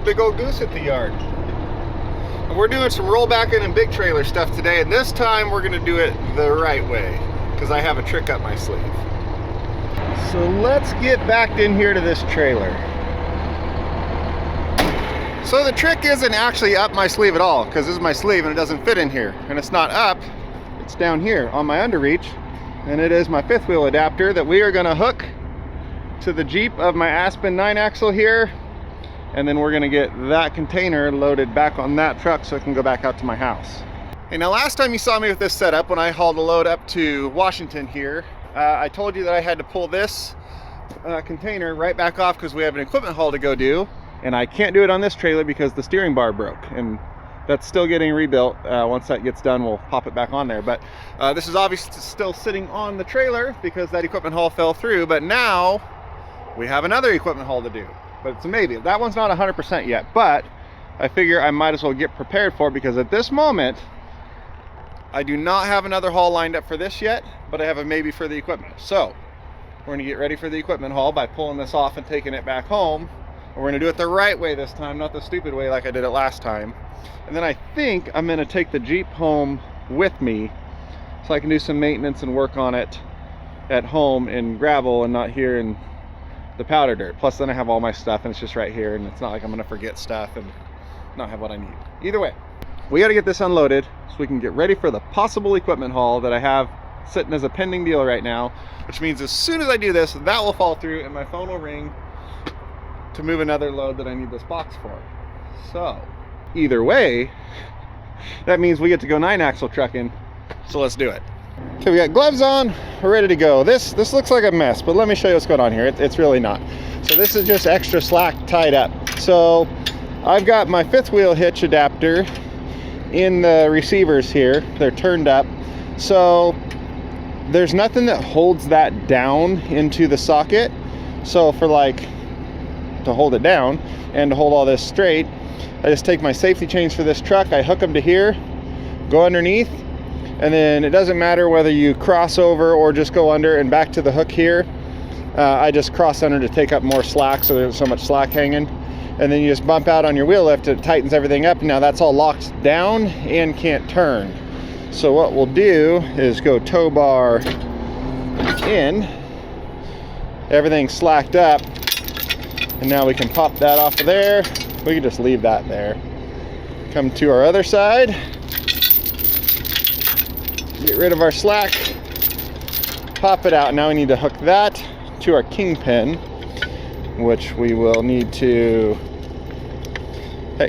big old goose at the yard. And we're doing some rollbacking and big trailer stuff today, and this time we're gonna do it the right way, because I have a trick up my sleeve. So let's get backed in here to this trailer. So the trick isn't actually up my sleeve at all, because this is my sleeve and it doesn't fit in here. And it's not up, it's down here on my underreach. And it is my fifth wheel adapter that we are gonna hook to the Jeep of my Aspen 9-axle here. And then we're gonna get that container loaded back on that truck so it can go back out to my house. Hey, now last time you saw me with this setup, when I hauled a load up to Washington here, I told you that I had to pull this container right back off because we have an equipment haul to go do. And I can't do it on this trailer because the steering bar broke. And that's still getting rebuilt. Once that gets done, we'll pop it back on there. But this is obviously still sitting on the trailer because that equipment haul fell through. But now we have another equipment haul to do. But it's a maybe. That one's not 100% yet. But I figure I might as well get prepared for it because at this moment, I do not have another haul lined up for this yet, but I have a maybe for the equipment. So we're gonna get ready for the equipment haul by pulling this off and taking it back home. We're gonna do it the right way this time, not the stupid way like I did it last time. And then I think I'm gonna take the Jeep home with me so I can do some maintenance and work on it at home in gravel and not here in the powder dirt. Plus then I have all my stuff and it's just right here, and it's not like I'm gonna forget stuff and not have what I need. Either way, we gotta get this unloaded so we can get ready for the possible equipment haul that I have sitting as a pending deal right now, which means as soon as I do this, that will fall through and my phone will ring to move another load that I need this box for. So either way, that means we get to go 9-axle trucking. So let's do it. Okay, we got gloves on, we're ready to go. This looks like a mess, but let me show you what's going on here. It's really not. So this is just extra slack tied up. So I've got my fifth wheel hitch adapter in the receivers here. They're turned up. So there's nothing that holds that down into the socket. So for like, to hold it down and to hold all this straight, I just take my safety chains for this truck, I hook them to here, go underneath, and then it doesn't matter whether you cross over or just go under and back to the hook here. I just cross under to take up more slack so there's so much slack hanging. And then you just bump out on your wheel lift, it tightens everything up. Now that's all locked down and can't turn. So what we'll do is go tow bar in, everything's slacked up, and now we can pop that off of there. We can just leave that there. Come to our other side, get rid of our slack, pop it out. Now we need to hook that to our kingpin, which we will need to, hey,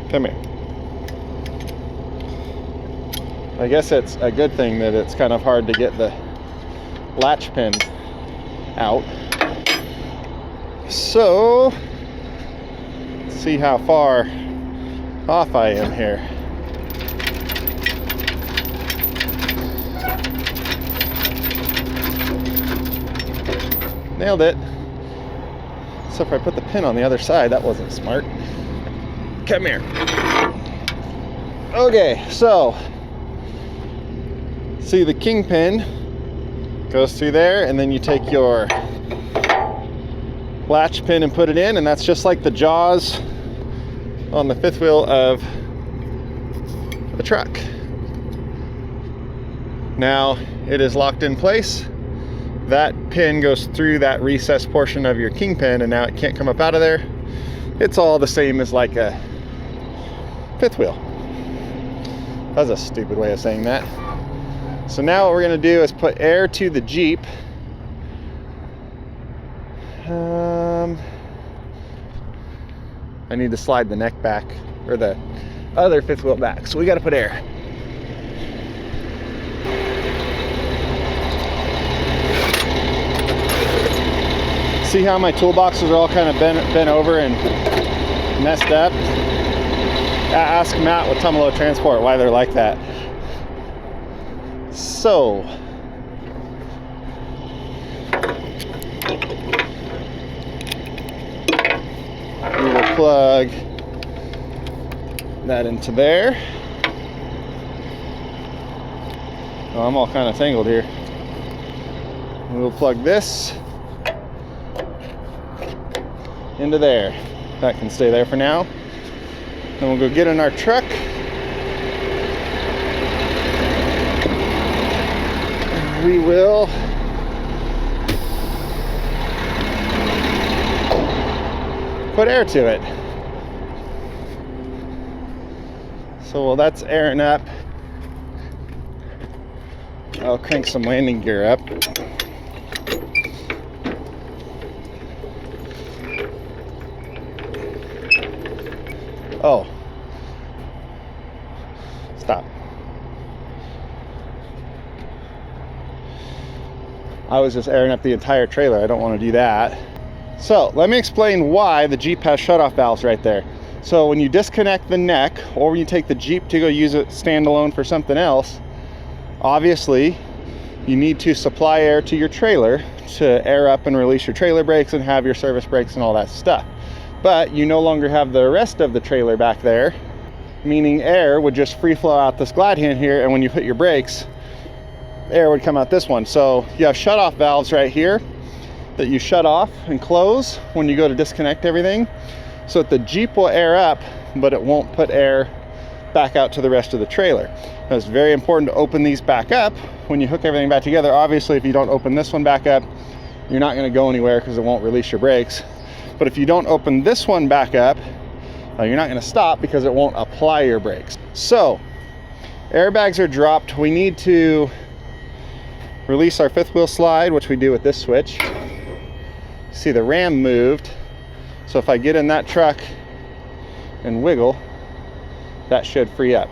come here. I guess it's a good thing that it's kind of hard to get the latch pin out. So, let's see how far off I am here. Nailed it. So if I put the pin on the other side, that wasn't smart. Come here. Okay, so see the kingpin goes through there, and then you take your latch pin and put it in, and that's just like the jaws on the fifth wheel of the truck. Now it is locked in place. That pin goes through that recessed portion of your kingpin, and now it can't come up out of there. It's all the same as like a fifth wheel. That's a stupid way of saying that. So now what we're gonna do is put air to the Jeep. I need to slide the neck back, or the other fifth wheel back. So we gotta put air. See how my toolboxes are all kind of bent over and messed up? Ask Matt with Tumalo Transport why they're like that. So, we will plug that into there. Oh, I'm all kind of tangled here. We'll plug this into there. That can stay there for now. Then we'll go get in our truck. We will put air to it. So while that's airing up, I'll crank some landing gear up. Oh, stop. I was just airing up the entire trailer. I don't want to do that. So let me explain why the Jeep has shutoff valves right there. So when you disconnect the neck, or when you take the Jeep to go use it standalone for something else, obviously you need to supply air to your trailer to air up and release your trailer brakes and have your service brakes and all that stuff. But you no longer have the rest of the trailer back there, meaning air would just free flow out this glide hand here, and when you hit your brakes, air would come out this one. So you have shutoff valves right here that you shut off and close when you go to disconnect everything, so that the Jeep will air up, but it won't put air back out to the rest of the trailer. Now, it's very important to open these back up when you hook everything back together. Obviously, if you don't open this one back up, you're not going to go anywhere because it won't release your brakes. But if you don't open this one back up, you're not going to stop because it won't apply your brakes. So airbags are dropped. We need to release our fifth wheel slide, which we do with this switch. See, the ram moved. So if I get in that truck and wiggle, that should free up.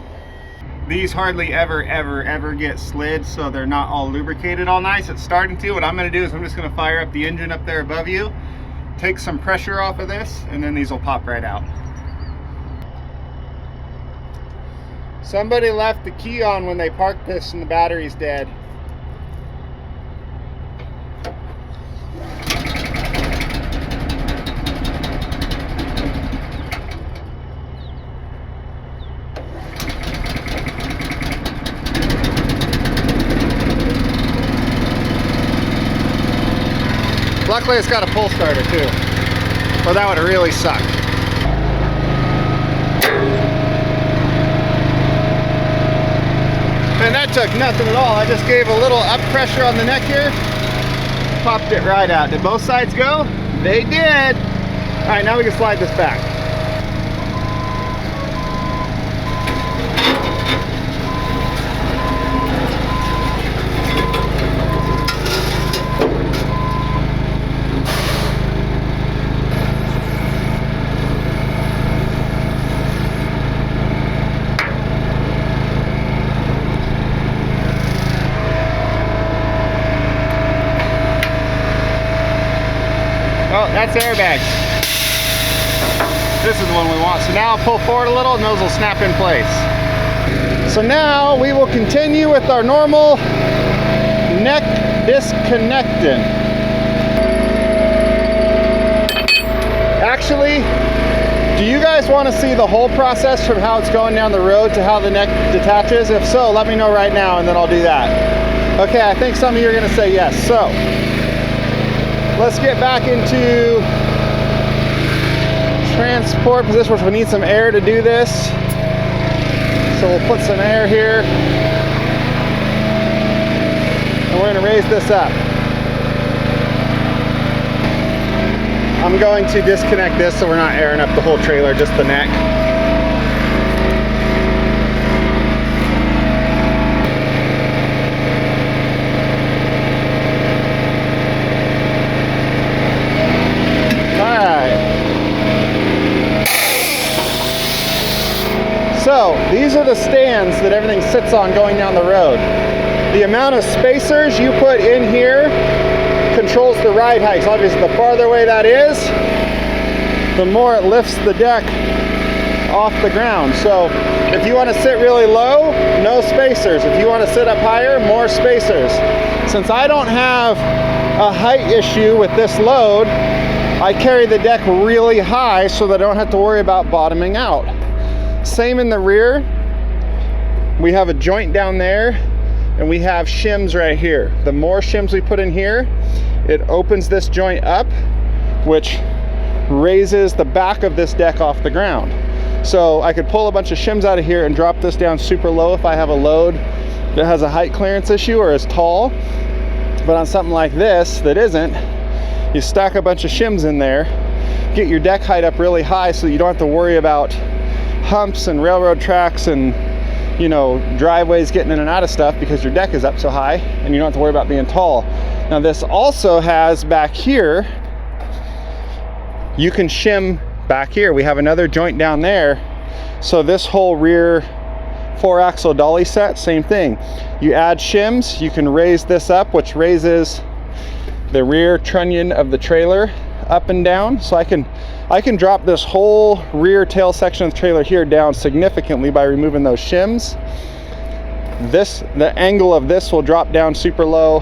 These hardly ever get slid, so they're not all lubricated all nice. It's starting to. What I'm going to do is I'm just going to fire up the engine up there above you, take some pressure off of this, and then these will pop right out. Somebody left the key on when they parked this and the battery's dead. Luckily it's got a pull starter too. Well, that would have really sucked. And that took nothing at all. I just gave a little up pressure on the neck here. Popped it right out. Did both sides go? They did. All right, now we can slide this back. Oh, that's airbags. This is the one we want. So now I'll pull forward a little and those will snap in place. So now we will continue with our normal neck disconnecting. Actually, do you guys want to see the whole process from how it's going down the road to how the neck detaches? If so, let me know right now and then I'll do that. Okay, I think some of you are going to say yes. So let's get back into transport position, which we need some air to do this. So we'll put some air here. And we're going to raise this up. I'm going to disconnect this so we're not airing up the whole trailer, just the neck. So these are the stands that everything sits on going down the road. The amount of spacers you put in here controls the ride height. So obviously the farther away that is, the more it lifts the deck off the ground. So if you want to sit really low, no spacers. If you want to sit up higher, more spacers. Since I don't have a height issue with this load, I carry the deck really high so that I don't have to worry about bottoming out. Same in the rear. We have a joint down there and we have shims right here. The more shims we put in here, it opens this joint up, which raises the back of this deck off the ground. So I could pull a bunch of shims out of here and drop this down super low if I have a load that has a height clearance issue or is tall. But on something like this that isn't, you stack a bunch of shims in there, get your deck height up really high so you don't have to worry about humps and railroad tracks and, you know, driveways getting in and out of stuff because your deck is up so high and you don't have to worry about being tall. Now this also has back here, you can shim back here. We have another joint down there. So this whole rear 4-axle dolly set, same thing. You add shims, you can raise this up, which raises the rear trunnion of the trailer up and down. So I can drop this whole rear tail section of the trailer here down significantly by removing those shims. The angle of this will drop down super low,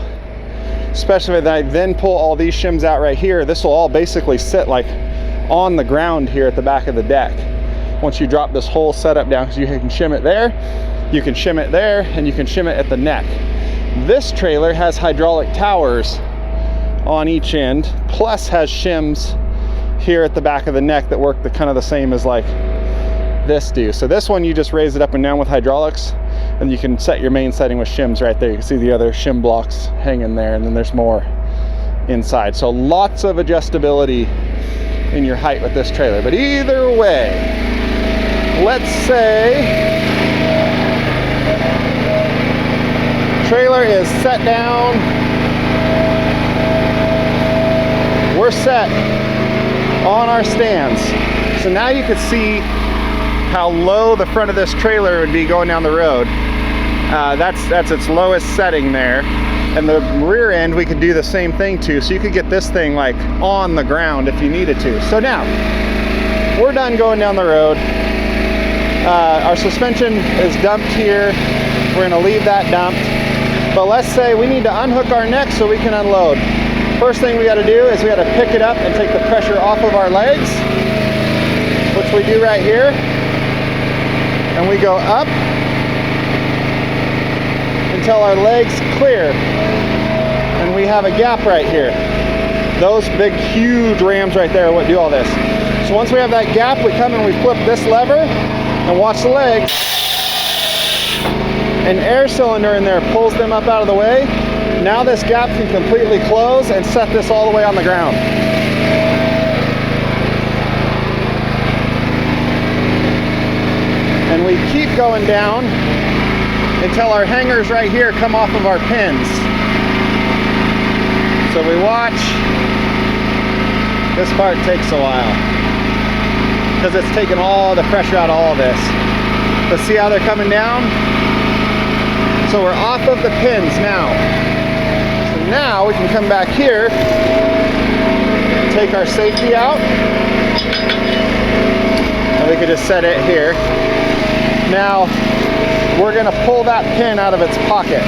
especially if I then pull all these shims out right here. This will all basically sit like on the ground here at the back of the deck. Once you drop this whole setup down, because you can shim it there, you can shim it there, and you can shim it at the neck. This trailer has hydraulic towers on each end, plus has shims here at the back of the neck that work kind of the same as like this do. So this one, you just raise it up and down with hydraulics, and you can set your main setting with shims right there. You can see the other shim blocks hanging there, and then there's more inside. So lots of adjustability in your height with this trailer. But either way, let's say trailer is set down, we're set on our stands. So now you can see how low the front of this trailer would be going down the road. That's its lowest setting there. And the rear end, we could do the same thing too. So you could get this thing like on the ground if you needed to. So now, we're done going down the road. Our suspension is dumped here. We're gonna leave that dumped. But let's say we need to unhook our neck so we can unload. First thing we gotta do is we gotta pick it up and take the pressure off of our legs, which we do right here. And we go up until our legs clear, and we have a gap right here. Those big huge rams right there are what do all this. So once we have that gap, we come and we flip this lever and watch the legs. An air cylinder in there pulls them up out of the way. Now this gap can completely close and set this all the way on the ground. And we keep going down until our hangers right here come off of our pins. So we watch. This part takes a while because it's taking all the pressure out of all of this. But see how they're coming down? So we're off of the pins now. So now we can come back here, take our safety out, and we can just set it here. Now, we're gonna pull that pin out of its pocket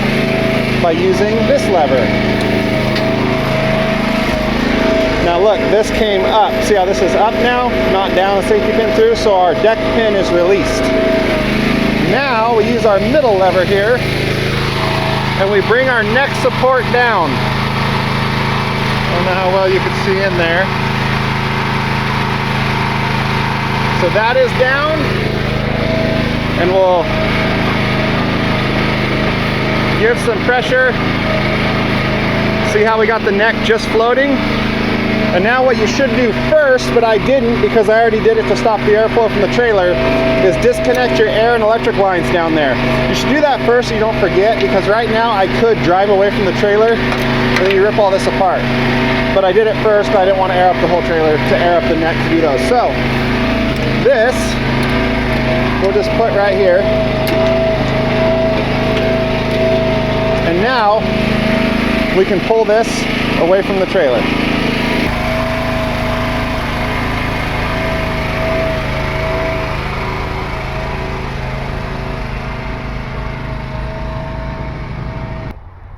by using this lever. Now look, this came up. See how this is up now, not down, the safety pin through, so our deck pin is released. Now we use our middle lever here, and we bring our neck support down. I don't know how well you can see in there. So that is down, and we'll give some pressure. See how we got the neck just floating? And now what you should do first, but I didn't because I already did it to stop the airflow from the trailer, is disconnect your air and electric lines down there. You should do that first so you don't forget, because right now I could drive away from the trailer and then you rip all this apart. But I did it first, I didn't want to air up the whole trailer to air up the neck to do those. So this we'll just put right here. And now we can pull this away from the trailer.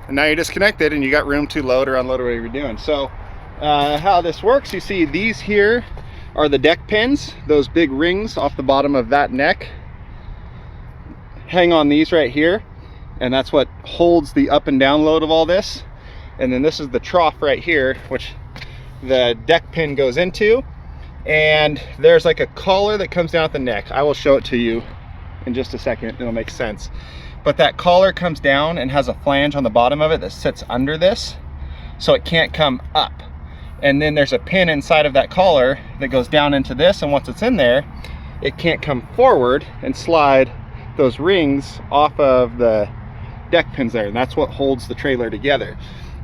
And now you're disconnected and you got room to load or unload or whatever you're doing. So how this works, you see these here are the deck pins, those big rings off the bottom of that neck. Hang on these right here, and that's what holds the up and down load of all this. And then this is the trough right here, which the deck pin goes into. And there's like a collar that comes down at the neck. I will show it to you in just a second, it'll make sense. But that collar comes down and has a flange on the bottom of it that sits under this, so it can't come up. And then there's a pin inside of that collar that goes down into this, and once it's in there, it can't come forward and slide those rings off of the deck pins there, and that's what holds the trailer together.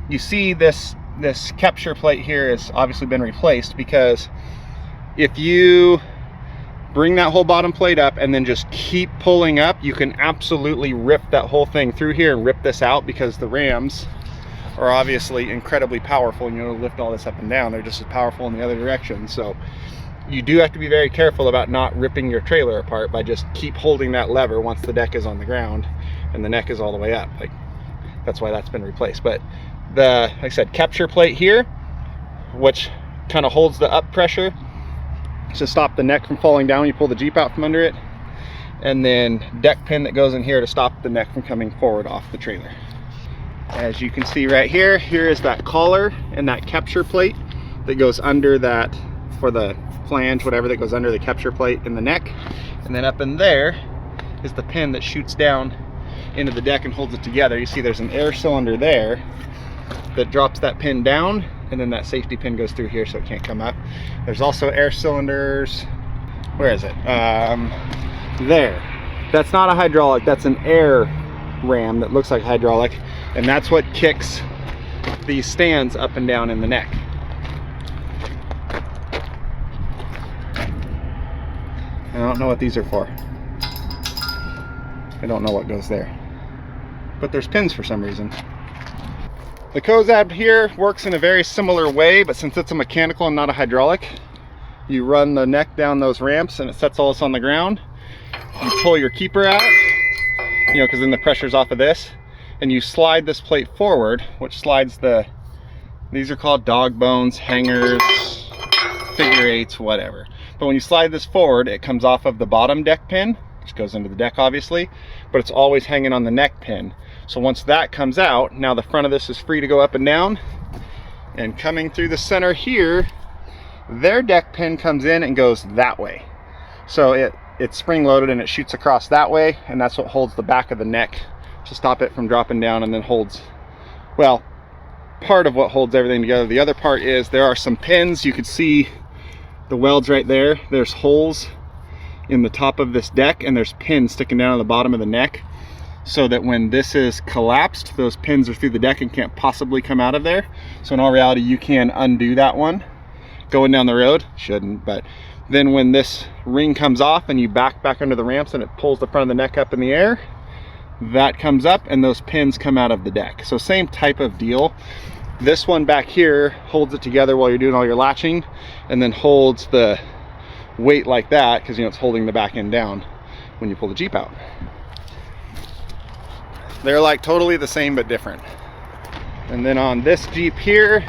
You see this capture plate here has obviously been replaced, because if you bring that whole bottom plate up and then just keep pulling up, you can absolutely rip that whole thing through here and rip this out, because the rams are obviously incredibly powerful, and you know, lift all this up and down. They're just as powerful in the other direction. So you do have to be very careful about not ripping your trailer apart by just keep holding that lever once the deck is on the ground and the neck is all the way up. Like, that's why that's been replaced. But the, like I said, capture plate here, which kind of holds the up pressure to stop the neck from falling down when you pull the Jeep out from under it, and then deck pin that goes in here to stop the neck from coming forward off the trailer. As you can see right here, here is that collar and that capture plate that goes under that, for the flange, whatever, that goes under the capture plate in the neck. And then up in there is the pin that shoots down into the deck and holds it together. You see there's an air cylinder there that drops that pin down, and then that safety pin goes through here so it can't come up. There's also air cylinders, where is it? There. That's not a hydraulic, that's an air ram that looks like hydraulic, and that's what kicks these stands up and down in the neck. I don't know what these are for. I don't know what goes there, but there's pins for some reason. The Cozad here works in a very similar way, but since it's a mechanical and not a hydraulic, you run the neck down those ramps and it sets all this on the ground. You pull your keeper out, you know, because then the pressure's off of this, and you slide this plate forward, which slides these are called dog bones, hangers, figure eights, whatever. But when you slide this forward, it comes off of the bottom deck pin, which goes into the deck obviously, but it's always hanging on the neck pin. So once that comes out, now the front of this is free to go up and down. And coming through the center here, their deck pin comes in and goes that way. So it's spring loaded and it shoots across that way, and that's what holds the back of the neck to stop it from dropping down, and then holds, well, part of what holds everything together. The other part is there are some pins. You can see the welds right there. There's holes in the top of this deck, and there's pins sticking down on the bottom of the neck, so that when this is collapsed, those pins are through the deck and can't possibly come out of there. So in all reality, you can undo that one going down the road. Shouldn't, but then when this ring comes off and you back under the ramps and it pulls the front of the neck up in the air, that comes up and those pins come out of the deck. So same type of deal. This one back here holds it together while you're doing all your latching, and then holds the weight like that, because you know it's holding the back end down when you pull the Jeep out. They're like totally the same but different. And then on this Jeep here,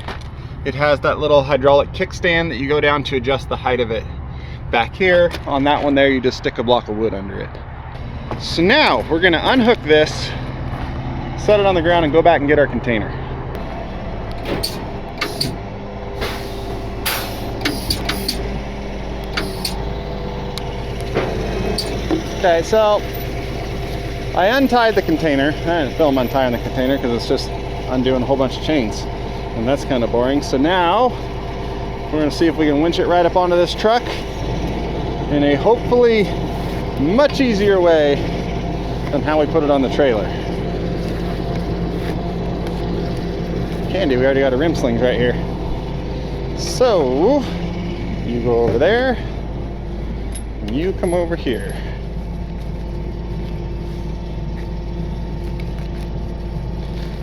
it has that little hydraulic kickstand that you go down to adjust the height of it. Back here on that one there, you just stick a block of wood under it. So now we're gonna unhook this, set it on the ground, and go back and get our container. Okay, so I untied the container. I didn't film untying the container because it's just undoing a whole bunch of chains, and that's kind of boring. So now we're gonna see if we can winch it right up onto this truck in a hopefully much easier way than how we put it on the trailer. Candy, we already got a rim slings right here. So you go over there and you come over here.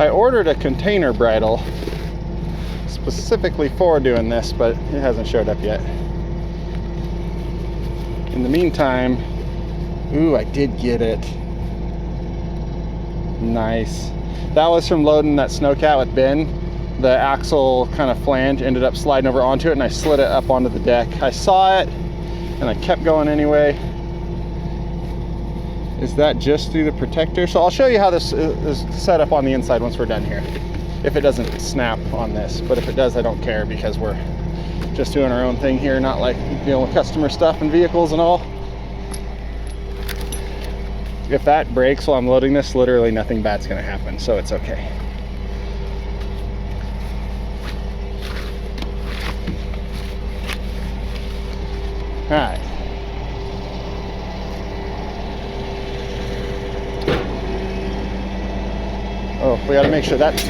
I ordered a container bridle specifically for doing this, but it hasn't showed up yet. In the meantime, ooh, I did get it. Nice. That was from loading that snowcat with Ben. The axle kind of flange ended up sliding over onto it, and I slid it up onto the deck. I saw it and I kept going anyway. Is that just through the protector? So I'll show you how this is set up on the inside once we're done here, if it doesn't snap on this. But if it does, I don't care, because we're just doing our own thing here, not like dealing with customer stuff and vehicles and all. If that breaks while I'm loading this, literally nothing bad's gonna happen, so it's okay. All right. Oh, we gotta make sure that's...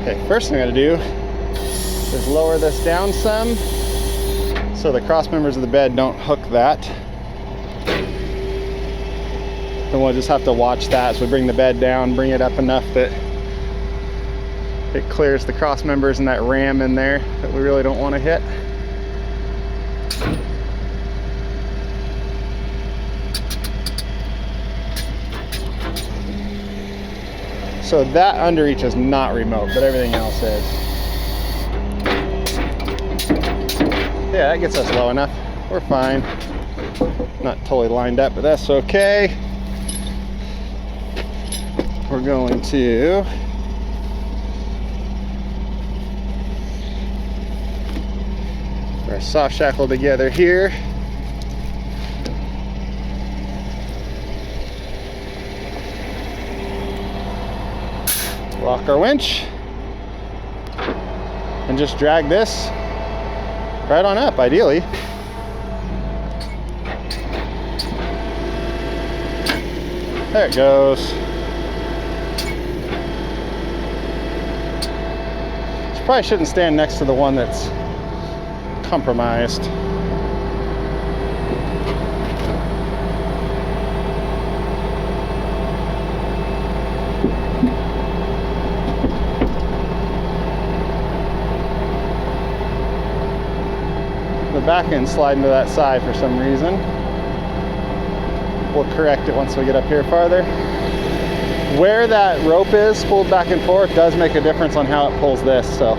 Okay, first thing I gotta do is lower this down some so the cross members of the bed don't hook that. Then we'll just have to watch that as we bring the bed down, bring it up enough that it clears the cross members and that ram in there that we really don't want to hit. So that underreach is not remote, but everything else is. Yeah, that gets us low enough. We're fine. Not totally lined up, but that's okay. We're going to put our soft shackle together here. Lock our winch and just drag this right on up, ideally. There it goes. This probably shouldn't stand next to the one that's compromised. The back end sliding to that side for some reason. We'll correct it once we get up here farther. Where that rope is pulled back and forth does make a difference on how it pulls this, so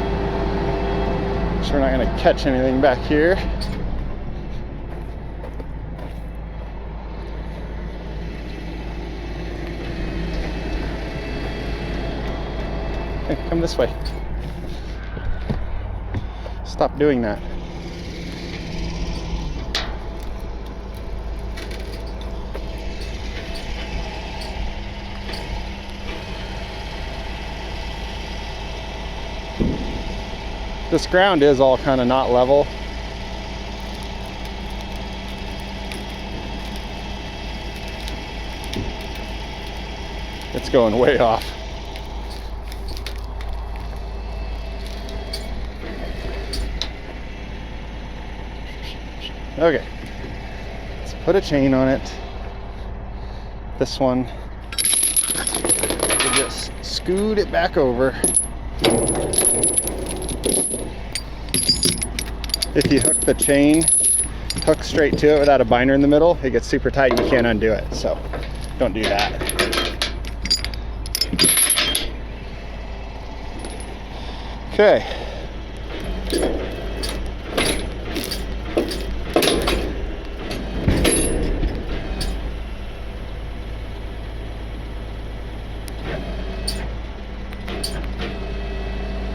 we're not going to catch anything back here. Hey, come this way. Stop doing that. This ground is all kind of not level. It's going way off. Okay, let's put a chain on it. This one, we'll just scoot it back over. If you hook the chain, hook straight to it without a binder in the middle, it gets super tight and you can't undo it, so don't do that. Okay.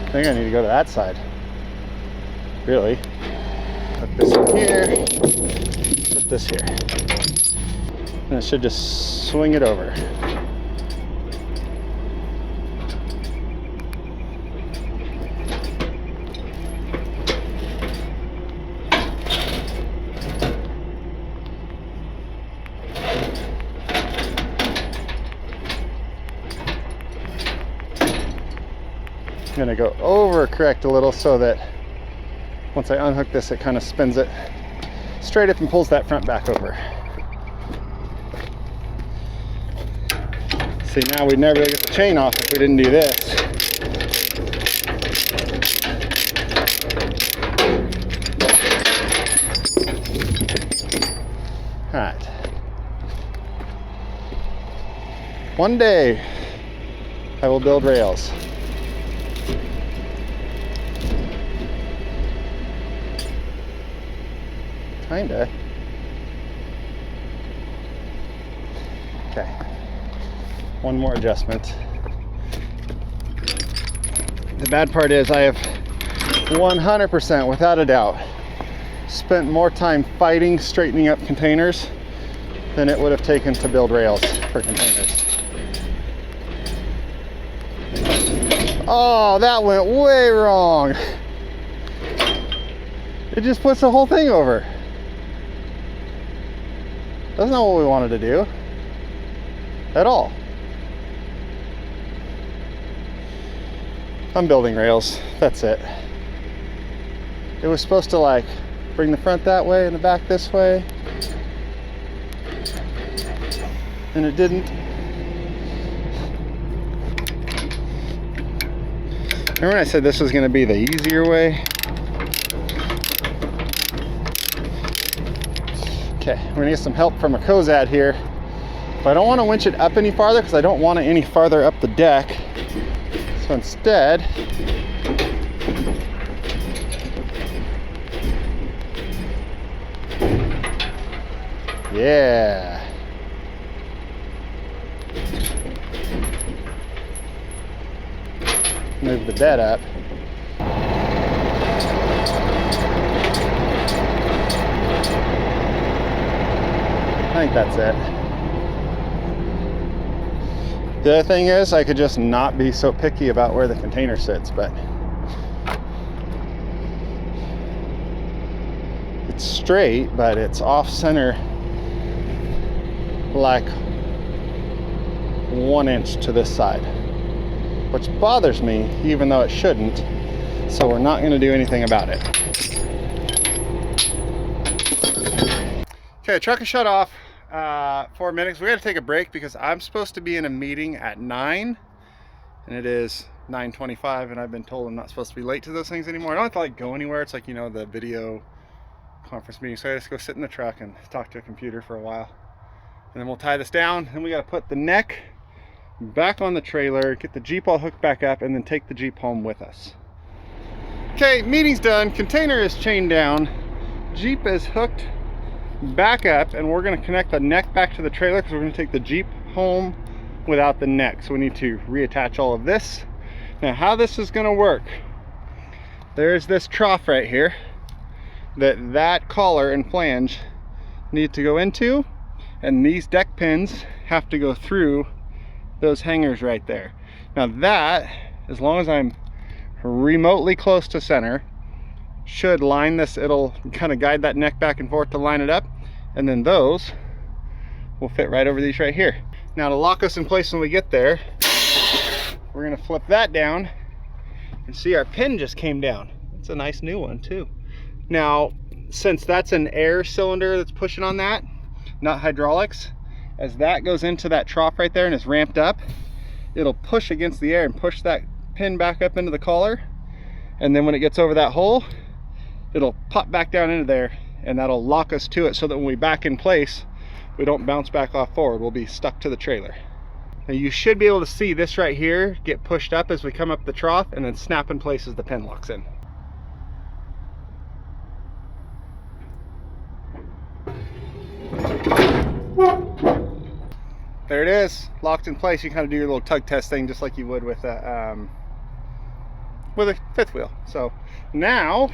I think I need to go to that side. Really. Put this in here, put this here. And it should just swing it over. I'm gonna go over correct a little so that once I unhook this, it kind of spins it straight up and pulls that front back over. See, now we'd never get the chain off if we didn't do this. All right. One day, I will build rails. Kinda. Okay. One more adjustment. the bad part is I have 100%, without a doubt, spent more time fighting straightening up containers than it would have taken to build rails for containers. Oh, that went way wrong. It just puts the whole thing over. That's not what we wanted to do at all. I'm building rails, that's it. It was supposed to like bring the front that way and the back this way, and it didn't. Remember when I said this was going to be the easier way? Okay, we're going to get some help from a Cozad here. But I don't want to winch it up any farther because I don't want it any farther up the deck. So instead, yeah. Move the bed up. I think that's it. The other thing is I could just not be so picky about where the container sits, but it's straight, but it's off center like 1 inch to this side, which bothers me even though it shouldn't, so we're not going to do anything about it. Okay, truck is shut off. 4 minutes. We got to take a break because I'm supposed to be in a meeting at 9 and it is 9:25 and I've been told I'm not supposed to be late to those things anymore. I don't have to like go anywhere. It's like, you know, the video conference meeting, so I just go sit in the truck and talk to a computer for a while, and then we'll tie this down. Then we got to put the neck back on the trailer, get the Jeep all hooked back up, and then take the Jeep home with us. Okay, meeting's done, container is chained down, Jeep is hooked back up, and we're going to connect the neck back to the trailer because we're going to take the Jeep home without the neck. So we need to reattach all of this. Now how this is going to work, there's this trough right here that collar and flange need to go into, and these deck pins have to go through those hangers right there. Now that, as long as I'm remotely close to center, should line this, it'll kind of guide that neck back and forth to line it up, and then those will fit right over these right here. Now to lock us in place when we get there, we're going to flip that down and see our pin just came down. It's a nice new one too. Now since that's an air cylinder that's pushing on that, not hydraulics, as that goes into that trough right there and is ramped up, it'll push against the air and push that pin back up into the collar, and then when it gets over that hole, it'll pop back down into there, and that'll lock us to it so that when we back in place, we don't bounce back off forward. We'll be stuck to the trailer. Now you should be able to see this right here get pushed up as we come up the trough and then snap in place as the pin locks in. There it is, locked in place. You kind of do your little tug test thing just like you would with a fifth wheel. So now,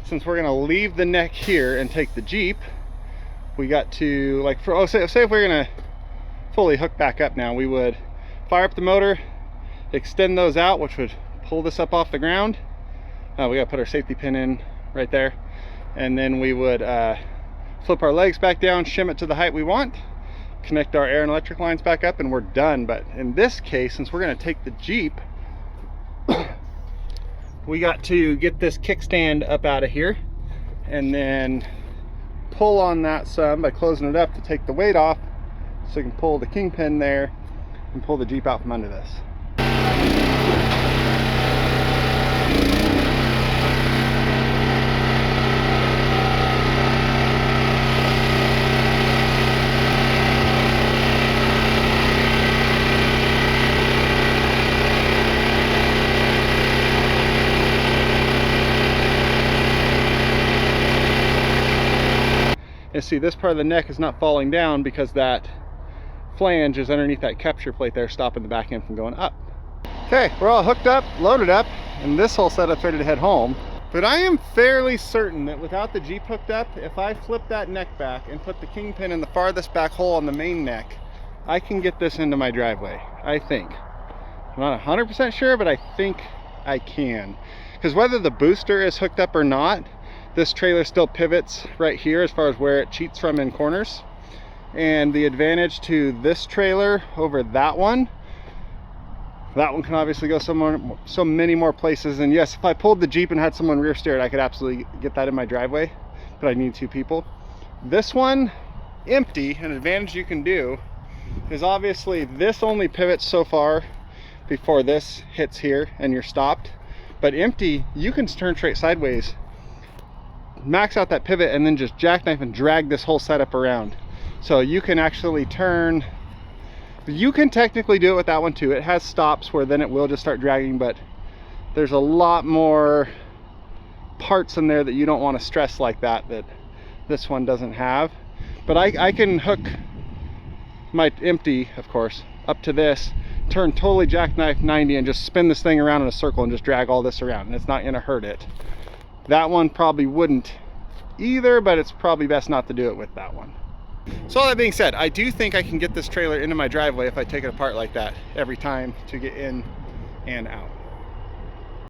since we're gonna leave the neck here and take the Jeep, we got to, like, say if we're gonna fully hook back up now, we would fire up the motor, extend those out, which would pull this up off the ground. We gotta put our safety pin in right there, and then we would flip our legs back down, shim it to the height we want, connect our air and electric lines back up, and we're done. But in this case, since we're gonna take the Jeep, we got to get this kickstand up out of here and then pull on that some by closing it up to take the weight off, so you can pull the kingpin there and pull the Jeep out from under this. And see, this part of the neck is not falling down because that flange is underneath that capture plate there, stopping the back end from going up. Okay, we're all hooked up, loaded up, and this whole setup's ready to head home. But I am fairly certain that without the Jeep hooked up, if I flip that neck back and put the kingpin in the farthest back hole on the main neck, I can get this into my driveway, I think. I'm not 100% sure, but I think I can. Because whether the booster is hooked up or not, this trailer still pivots right here as far as where it cheats from in corners. And the advantage to this trailer over that one can obviously go so many more places. And yes, if I pulled the Jeep and had someone rear steer it, I could absolutely get that in my driveway, but I need 2 people. This one, empty, an advantage you can do is obviously this only pivots so far before this hits here and you're stopped. But empty, you can turn straight sideways, max out that pivot, and then just jackknife and drag this whole setup around. So you can actually turn. You can technically do it with that one too. It has stops where then it will just start dragging, but there's a lot more parts in there that you don't want to stress like that this one doesn't have. But I can hook my empty, of course, up to this, turn totally jackknife 90 and just spin this thing around in a circle and just drag all this around, and it's not gonna hurt it. That one probably wouldn't either, but it's probably best not to do it with that one. So all that being said, I do think I can get this trailer into my driveway if I take it apart like that every time to get in and out.